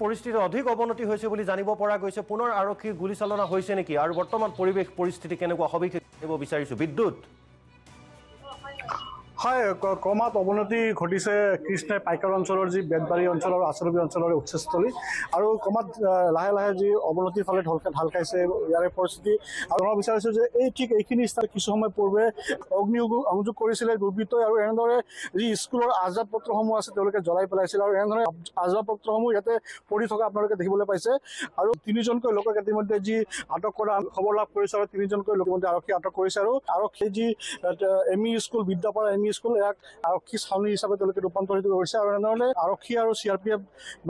পৰিস্থিতি অধিক অৱনতি হৈছে বুলি জানিব পৰা গৈছে পুনৰ আৰক্ষীৰ গুলীচালনা হৈছে নেকি আৰু বৰ্তমান পৰিৱেশ পৰিস্থিতি কেনেকুৱা সবিশেষ জানিব বিচাৰিছো বিদ্যুৎ হয় ক্ৰমাৎ অৱনতি ঘটিছে কৃষ্ণাই পাইকাৰ অঞ্চলৰ যি বেতবাৰী অঞ্চল আৰু আচলবী অঞ্চলৰ উচ্চস্থলী আৰু ক্ৰমাৎ লাহে লাহে যি অৱনতিৰ ফালে ঢাল খাইছে ইয়াৰে পৰিস্থিতি আৰু মই বিচাৰিছোঁ যে ঠিক এইখিনি স্থানত কিছু সময় পূৰ্বে অগ্নি সংযোগ কৰিছিলে দুৰ্বৃত্তই আৰু এনেদৰে যি স্কুলৰ আচবাব পত্ৰসমূহ আছে তেওঁলোকে জ্বলাই পেলাইছিল আৰু এনেদৰে আচবাব পত্ৰসমূহ ইয়াতে পৰি থকা আপোনালোকে দেখিবলৈ পাইছে আৰু তিনিজনকৈ লোকক ইতিমধ্যে যি আটক কৰা খবৰ লাভ কৰিছে আৰু তিনিজনকৈ লোক ইতিমধ্যে আৰক্ষীয়ে আটক কৰিছে আৰু আৰক্ষীয়ে যি ME school Bidyapara ME school ইয়াক আৰক্ষী ছাউনী হিচাপে তেওঁলোকে ৰূপান্তৰিত কৰিছে আৰু এনেধৰণে আৰক্ষী আৰু CRPF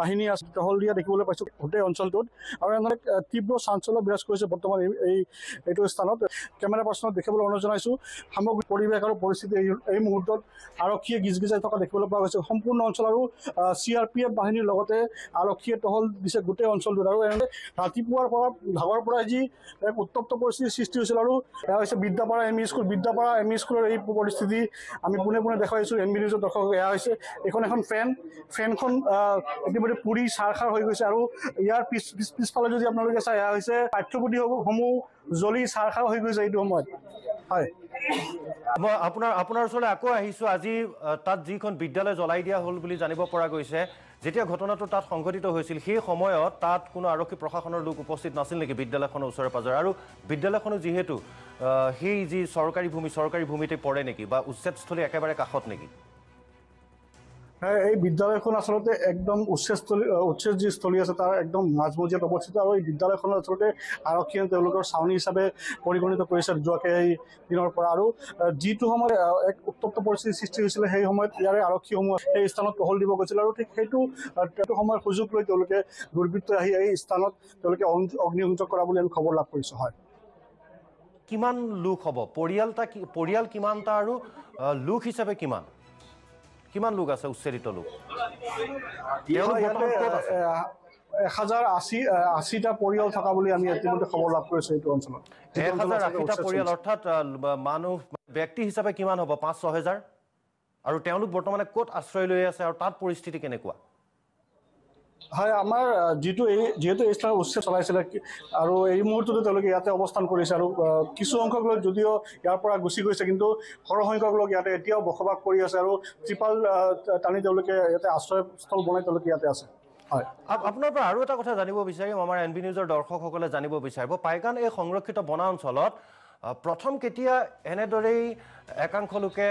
বাহিনী আছে টহল দিয়া দেখিবলৈ পাইছোঁ গোটেই অঞ্চলটোত আৰু এনেদৰে তীব্ৰ চাঞ্চল্য বিৰাজ কৰিছে বৰ্তমান এইটো স্থানত কেমেৰা পাৰ্চনত দেখিবলৈ অনুৰোধ জনাইছোঁ সামগ্ৰিক পৰিৱেশ আৰু পৰিস্থিতি এই মুহূৰ্তত আৰক্ষীয়ে গিজগিজাই থকা দেখিবলৈ পোৱা গৈছে সম্পূৰ্ণ অঞ্চল আৰু CRPF বাহিনীৰ লগতে আৰক্ষীয়ে টহল দিছে গোটেই অঞ্চলটোত আৰু এনেদৰে ৰাতিপুৱাৰ পৰা ভাগৰ পৰা যি এক উত্তপ্ত পৰিস্থিতিৰ সৃষ্টি হৈছিল আৰু এয়া হৈছে বিদ্যাপাৰা এমই স্কুলৰ এই পৰিস্থিতি আমি পোনে পোনে দেখুৱাইছোঁ NB নিউজত দৰ্শক এয়া হৈছে এখন ফেনখন ইতিমধ্যে পুৰি চাৰখাৰ হৈ গৈছে আৰু ইয়াৰ পিছফালে যদি আপোনালোকে চাই এয়া হৈছে পাঠ্যপুথিসমূহ জ্বলি চাৰখাৰ হৈ গৈছে এইটো সময়ত হয় মই আপোনাৰ ওচৰলৈ আকৌ আহিছোঁ আজি তাত যিখন বিদ্যালয় জ্বলাই দিয়া হ'ল বুলি জানিব পৰা গৈছে যেতিয়া ঘটনাটো তাত সংঘটিত হৈছিল সেই সময়ত তাত কোনো আৰক্ষী প্ৰশাসনৰ লোক উপস্থিত নাছিল নেকি বিদ্যালয়খনৰ ওচৰে পাজৰে আৰু বিদ্যালয়খনো যিহেতু সেই যি চৰকাৰী ভূমিতে পৰে নেকি বা উচ্ছেদস্থলী একেবাৰে কাষত নেকি এই বিদ্যালয়খন আচলতে একদম উচ্ছেদ যি স্থলী আছে তাৰ একদম মাজমজিয়াত অৱস্থিত আৰু এই বিদ্যালয়খন আচলতে আৰক্ষীয়ে তেওঁলোকৰ ছাউনী হিচাপে পৰিগণিত কৰিছে যোৱাকৈ এই দিনৰ পৰা আৰু যিটো সময়ত এক উত্তপ্ত পৰিস্থিতিৰ সৃষ্টি হৈছিলে সেই সময়ত ইয়াৰে আৰক্ষীসমূহ এই স্থানত টহল দিব গৈছিল আৰু ঠিক সেইটো সময়ৰ সুযোগ লৈ তেওঁলোকে দুৰ্বৃত্তই আহি এই স্থানত তেওঁলোকে অগ্নিসংযোগ কৰা বুলি আমি খবৰ লাভ কৰিছোঁ হয় কিমান লোক হ'ব পৰিয়াল কিমানটা আৰু লোক হিচাপে কিমান লোক আছে উচ্ছেদিত লোক 1080টা পৰিয়াল থকা বুলি আমি ইতিমধ্যে খবৰ লাভ কৰিছোঁ এইটো অঞ্চলত 1080টা পৰিয়াল অৰ্থাৎ মানুহ ব্যক্তি হিচাপে কিমান হ'ব 5-6 হাজাৰ আৰু তেওঁলোক বৰ্তমানে ক'ত আশ্ৰয় লৈ আছে আৰু তাত পৰিস্থিতি কেনেকুৱা হয় আমাৰ যিহেতু এই স্থানত উচ্ছেদ চলাইছিলে আৰু এই মুহূৰ্ততে তেওঁলোকে ইয়াতে অৱস্থান কৰিছে আৰু কিছু সংখ্যক লোক যদিও ইয়াৰ পৰা গুচি গৈছে কিন্তু সৰহসংখ্যক লোক ইয়াতে এতিয়াও বসবাস কৰি আছে আৰু ত্ৰিপাল টানি তেওঁলোকে ইয়াতে আশ্ৰয়স্থল বনাই তেওঁলোকে ইয়াতে আছে হয় আপোনাৰ পৰা আৰু এটা কথা জানিব বিচাৰিম আমাৰ NB নিউজৰ দৰ্শকসকলে জানিব বিচাৰিব পাইকান এই সংৰক্ষিত বনাঞ্চলত প্ৰথম কেতিয়া এনেদৰেই একাংশ লোকে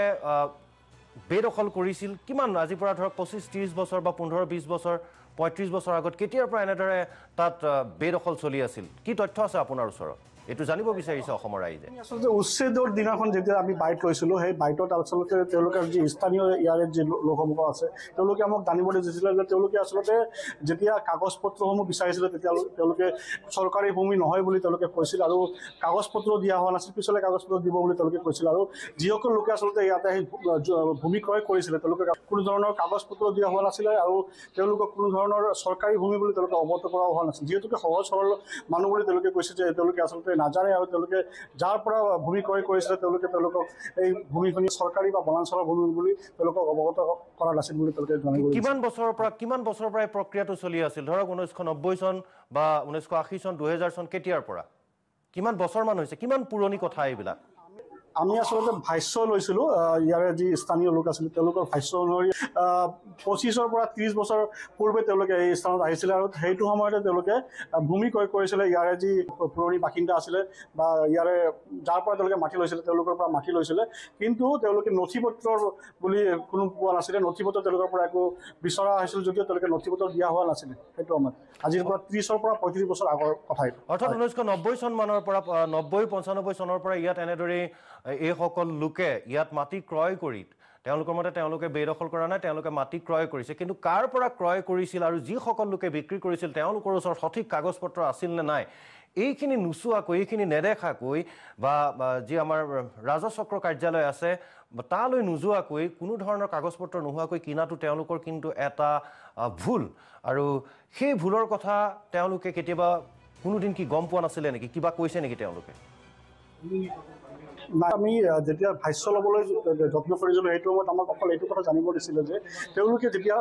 বেদখল কৰিছিল কিমান আজিৰ পৰা ধৰক 25-30 বছৰ বা 15-20 বছৰ 35 বছৰ আগত কেতিয়াৰ পৰা এনেদৰে তাত বেদখল চলি আছিল কি তথ্য আছে আপোনাৰ ওচৰত এইটো জানিব বিচাৰিছে অসমৰ ৰাইজে আচলতে উচ্ছেদৰ দিনাখন যেতিয়া আমি বাইট লৈছিলোঁ সেই বাইটত আচলতে তেওঁলোকৰ যি স্থানীয় ইয়াৰে যি লোকসমূহ আছে তেওঁলোকে আমাক জানিবলৈ দিছিলে যে তেওঁলোকে আচলতে যেতিয়া কাগজ পত্ৰসমূহ বিচাৰিছিলে তেতিয়া তেওঁলোকে চৰকাৰী ভূমি নহয় বুলি তেওঁলোকে কৈছিল আৰু কাগজ পত্ৰ দিয়া হোৱা নাছিল পিছলৈ কাগজ পত্ৰ দিব বুলি তেওঁলোকে কৈছিল আৰু যিসকল লোকে আচলতে ইয়াতে আহি ভূমি ক্ৰয় কৰিছিলে তেওঁলোকে কোনো ধৰণৰ কাগজ পত্ৰ দিয়া হোৱা নাছিলে আৰু তেওঁলোকক কোনো ধৰণৰ চৰকাৰী ভূমি বুলি তেওঁলোকে অৱগত কৰা হোৱা নাছিল যিহেতুকে সহজ সৰল মানুহ বুলি তেওঁলোকে কৈছে যে তেওঁলোকে আচলতে নাজানে আৰু তেওঁলোকে যাৰ পৰা ভূমি ক্ৰয় কৰিছিলে তেওঁলোকক এই ভূমিখিনি চৰকাৰী বা বনাঞ্চলৰ ভূমি বুলি তেওঁলোকক অৱগত কৰা নাছিল বুলি তেওঁলোকে জানিব কিমান বছৰৰ পৰা এই প্ৰক্ৰিয়াটো চলি আছিল ধৰক 1990 চন বা 1980 চন 2000 চন কেতিয়াৰ পৰা কিমান বছৰমান হৈছে কিমান পুৰণি কথা এইবিলাক আমি আচলতে ভাষ্য লৈছিলোঁ ইয়াৰে যি স্থানীয় লোক আছিল তেওঁলোকৰ ভাষ্য অনুসৰি 25 পৰা 30 বছৰ পূৰ্বে তেওঁলোকে এই স্থানত আহিছিলে আৰু সেইটো সময়তে তেওঁলোকে ভূমি ক্ৰয় কৰিছিলে ইয়াৰে যি পুৰণি বাসিন্দা আছিলে বা ইয়াৰে যাৰ পৰা তেওঁলোকে মাটি লৈছিলে তেওঁলোকৰ পৰা মাটি লৈছিলে কিন্তু তেওঁলোকে নথি পত্ৰ বুলি কোনো পোৱা নাছিলে নথি পত্ৰ তেওঁলোকৰ পৰা একো বিচৰা হৈছিল যদিও তেওঁলোকে নথি পত্ৰ দিয়া হোৱা নাছিলে সেইটো সময়ত আজিৰ পৰা 30 পৰা 35 বছৰ আগৰ কথা অৰ্থাৎ 1990 চন মানৰ পৰা 90-95 চনৰ পৰা ইয়াত এনেদৰে এইসকল লোকে ইয়াত মাটি ক্ৰয় কৰি তেওঁলোকৰ মতে তেওঁলোকে বেদখল কৰা নাই তেওঁলোকে মাটি ক্ৰয় কৰিছে কিন্তু কাৰ পৰা ক্ৰয় কৰিছিল আৰু যিসকল লোকে বিক্ৰী কৰিছিল তেওঁলোকৰ ওচৰত সঠিক কাগজ পত্ৰ আছিল নে নাই এইখিনি নুচুৱাকৈ এইখিনি নেদেখাকৈ বা যি আমাৰ ৰাজচক্ৰ কাৰ্যালয় আছে তালৈ নোযোৱাকৈ কোনো ধৰণৰ কাগজ পত্ৰ নোহোৱাকৈ কিনাটো তেওঁলোকৰ কিন্তু এটা ভুল আৰু সেই ভুলৰ কথা তেওঁলোকে কেতিয়াবা কোনোদিন কি গম পোৱা নাছিলে নেকি কিবা কৈছে নেকি তেওঁলোকে আমি যেতিয়া ভাষ্য ল'বলৈ যত্ন কৰিছিলোঁ সেইটো সময়ত আমাক অকল এইটো কথা জানিব দিছিলে যে তেওঁলোকে যেতিয়া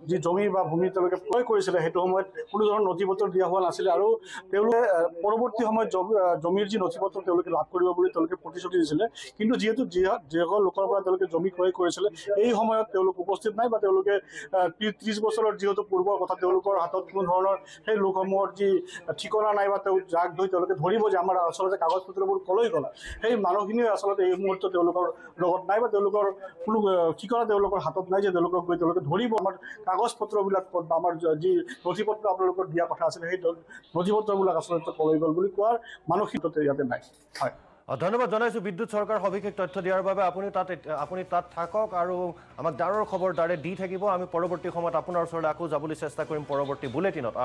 যি জমি বা ভূমি তেওঁলোকে ক্ৰয় কৰিছিলে সেইটো সময়ত কোনো ধৰণৰ নথি পত্ৰ দিয়া হোৱা নাছিলে আৰু তেওঁলোকে পৰৱৰ্তী সময়ত জমিৰ যি নথি পত্ৰ তেওঁলোকে লাভ কৰিব বুলি তেওঁলোকে প্ৰতিশ্ৰুতি দিছিলে কিন্তু যিহেতু যিসকল লোকৰ পৰা তেওঁলোকে জমি ক্ৰয় কৰিছিলে এই সময়ত তেওঁলোক উপস্থিত নাই বা তেওঁলোকে 30 বছৰৰ যিহেতু পূৰ্বৰ কথা তেওঁলোকৰ হাতত কোনো ধৰণৰ সেই লোকসমূহৰ যি ঠিকনা নাই বা তেওঁ যাক ধৰি তেওঁলোকে ধৰিব যে আমাৰ আচলতে কাগজ পত্ৰবোৰ কলৈ গ'ল সেই মানুহখিনিয়ে আচলতে এই মুহূৰ্তত তেওঁলোকৰ লগত নাই বা তেওঁলোকৰ কোনো ঠিকনা তেওঁলোকৰ হাতত নাই যে তেওঁলোকক গৈ তেওঁলোকে ধৰিব আমাৰ কাগজ পত্ৰবিলাক আমাৰ যি নথি পত্ৰ আপোনালোকৰ দিয়া কথা আছিলে সেই নথি পত্ৰবিলাক আচলতে কলৈ গ'ল বুলি কোৱাৰ মানসিকতা ইয়াতে নাই হয় ধন্যবাদ জনাইছোঁ বিদ্যুৎ চৰকাৰ সবিশেষ তথ্য দিয়াৰ বাবে আপুনি তাত থাকক আৰু আমাক ডাৰৰ খবৰ ডাৰে দি থাকিব আমি পৰৱৰ্তী সময়ত আপোনাৰ ওচৰলৈ আকৌ যাবলৈ চেষ্টা কৰিম পৰৱৰ্তী বুলেটিনত আৰু